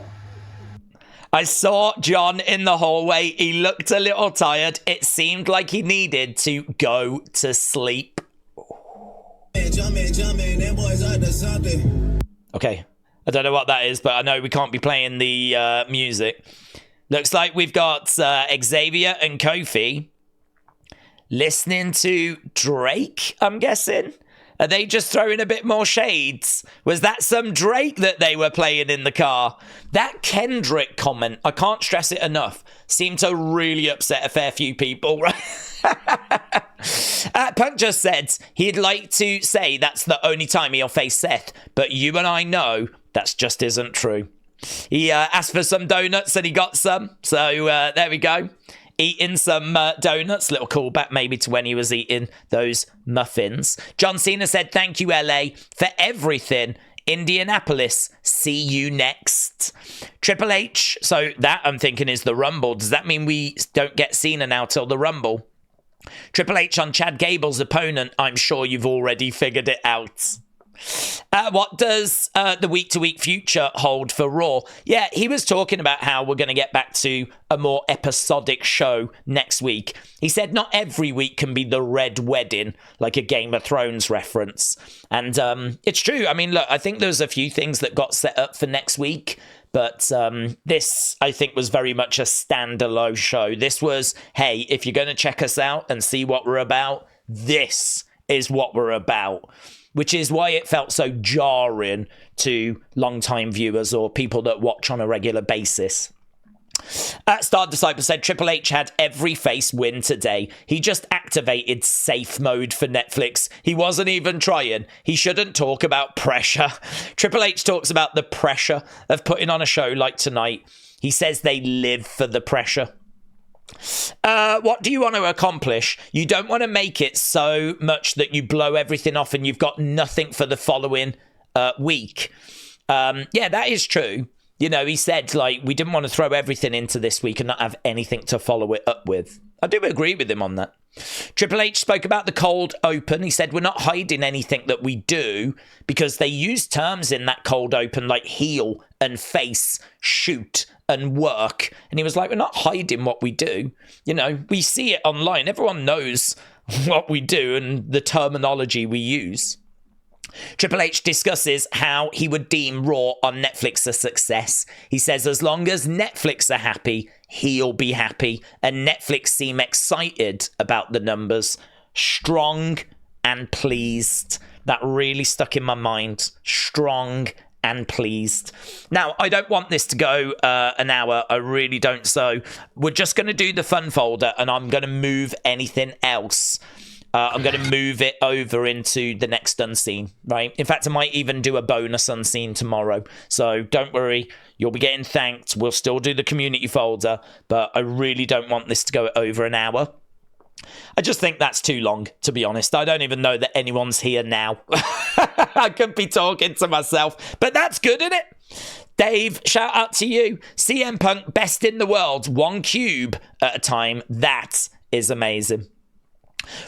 I saw John in the hallway. He looked a little tired. It seemed like he needed to go to sleep. Okay, I don't know what that is, but I know we can't be playing the music. Looks like we've got Xavier and Kofi listening to Drake, I'm guessing. Are they just throwing a bit more shades? Was that some Drake that they were playing in the car? That Kendrick comment, I can't stress it enough, seemed to really upset a fair few people. Punk just said he'd like to say that's the only time he'll face Seth, but you and I know that just isn't true. He asked for some donuts and he got some, so there we go. Eating some donuts, little callback maybe to when he was eating those muffins. John Cena said, thank you, LA, for everything. Indianapolis, see you next. Triple H, so that I'm thinking is the Rumble. Does that mean we don't get Cena now till the Rumble? Triple H on Chad Gables' opponent, I'm sure you've already figured it out. What does the week-to-week future hold for Raw? Yeah, he was talking about how we're going to get back to a more episodic show next week. He said not every week can be the Red Wedding, like a Game of Thrones reference. And it's true. I mean, look, I think there's a few things that got set up for next week. But this, I think, was very much a standalone show. This was, hey, if you're going to check us out and see what we're about, this is what we're about. Which is why it felt so jarring to long-time viewers or people that watch on a regular basis. Star Disciple said Triple H had every face win today. He just activated safe mode for Netflix. He wasn't even trying. He shouldn't talk about pressure. Triple H talks about the pressure of putting on a show like tonight. He says they live for the pressure. What do you want to accomplish? You don't want to make it so much that you blow everything off and you've got nothing for the following week. Yeah, that is true. You know, he said, like, we didn't want to throw everything into this week and not have anything to follow it up with. I do agree with him on that. Triple H spoke about the cold open. He said, we're not hiding anything that we do, because they use terms in that cold open like heel and face, shoot and work. And he was like, we're not hiding what we do. You know, we see it online. Everyone knows what we do and the terminology we use. Triple H discusses how he would deem Raw on Netflix a success. He says as long as Netflix are happy, he'll be happy, and Netflix seem excited about the numbers. Strong and pleased. That really stuck in my mind. Strong and pleased. Now, I don't want this to go an hour. I really don't. So we're just going to do the fun folder, and I'm going to move anything else. I'm going to move it over into the next unseen, right? In fact, I might even do a bonus unseen tomorrow. So don't worry, you'll be getting thanked. We'll still do the community folder, but I really don't want this to go over an hour. I just think that's too long, to be honest. I don't even know that anyone's here now. I could be talking to myself, but that's good, isn't it? Dave, shout out to you. CM Punk, best in the world, 1 cube at a time. That is amazing.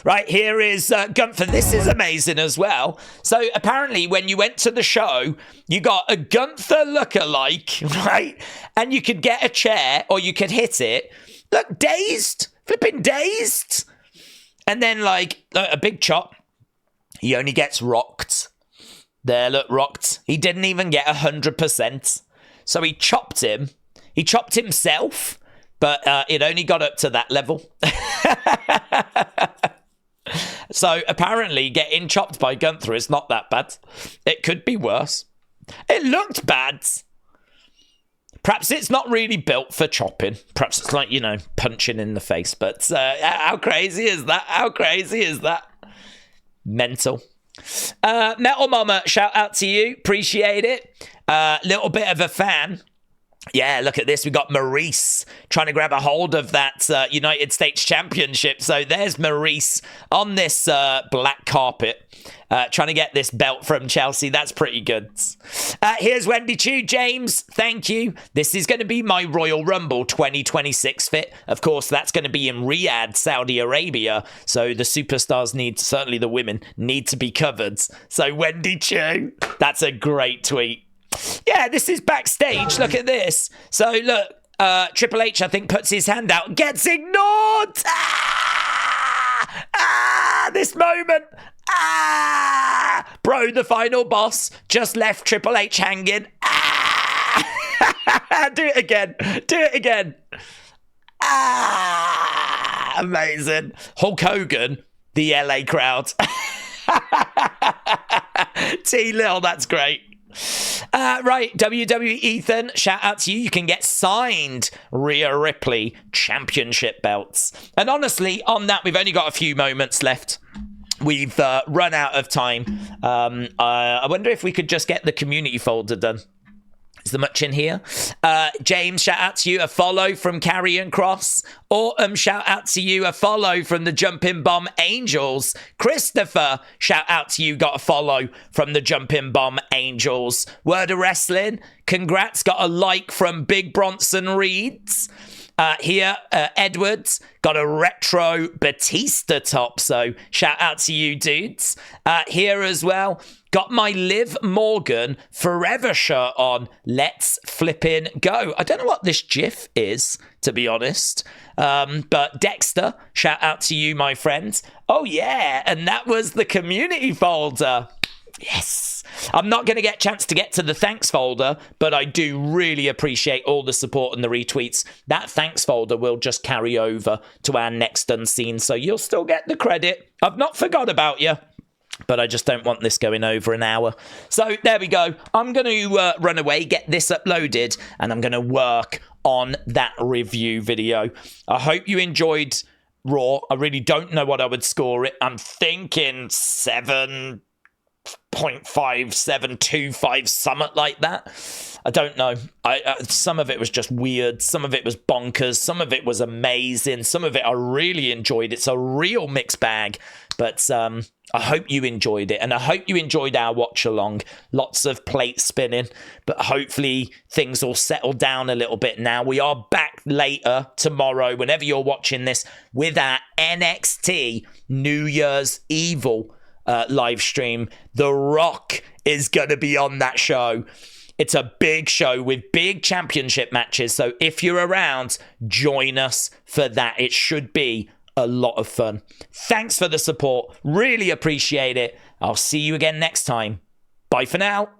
Right, here is Gunther. This is amazing as well. So apparently when you went to the show, you got a Gunther lookalike, right? And you could get a chair or you could hit it. Look, dazed. Flipping dazed. And then like a big chop. He only gets rocked. There, look, rocked. He didn't even get 100%. So he chopped him. He chopped himself. But it only got up to that level. So apparently getting chopped by Gunther is not that bad. It could be worse. It looked bad. Perhaps it's not really built for chopping. Perhaps it's like, you know, punching in the face. But how crazy is that? How crazy is that? Mental. Metal Mama, shout out to you. Appreciate it. Little bit of a fan. Yeah, look at this. We got Maurice trying to grab a hold of that United States Championship. So there's Maurice on this black carpet trying to get this belt from Chelsea. That's pretty good. Here's Wendy Choo. James, thank you. This is going to be my Royal Rumble 2026 fit. Of course, that's going to be in Riyadh, Saudi Arabia. So the superstars certainly the women, need to be covered. So Wendy Choo, that's a great tweet. Yeah, this is backstage. Look at this. So, look, Triple H, I think, puts his hand out, gets ignored. This moment. Bro, the final boss, just left Triple H hanging. Do it again. Do it again. Amazing. Hulk Hogan, the LA crowd. T. Lil, that's great. Right, WWE Ethan, shout out to you. You can get signed Rhea Ripley championship belts. And honestly, on that, we've only got a few moments left. We've run out of time. I wonder if we could just get the community folder done. Is there much in here? James, shout out to you. A follow from Karrion Kross. Autumn, shout out to you. A follow from the Jumping Bomb Angels. Christopher, shout out to you. Got a follow from the Jumping Bomb Angels. Word of Wrestling, congrats. Got a like from Big Bronson Reeds. Here, Edwards got a retro Batista top, so shout out to you dudes. Here as well, got my Liv Morgan Forever shirt on. Let's flippin' go. I don't know what this GIF is, to be honest. But Dexter, shout out to you, my friend. Oh yeah, and that was the community folder. Yes. I'm not going to get a chance to get to the thanks folder, but I do really appreciate all the support and the retweets. That thanks folder will just carry over to our next unseen, so you'll still get the credit. I've not forgot about you, but I just don't want this going over an hour. So there we go. I'm going to run away, get this uploaded, and I'm going to work on that review video. I hope you enjoyed Raw. I really don't know what I would score it. I'm thinking 7 0.5725, something like that. I don't know. Some of it was just weird. Some of it was bonkers. Some of it was amazing. Some of it I really enjoyed. It's a real mixed bag. But I hope you enjoyed it. And I hope you enjoyed our watch along. Lots of plate spinning. But hopefully things will settle down a little bit now. We are back later tomorrow, whenever you're watching this, with our NXT New Year's Evil live stream. The Rock is going to be on that show. It's a big show with big championship matches. So if you're around, join us for that. It should be a lot of fun. Thanks for the support. Really appreciate it. I'll see you again next time. Bye for now.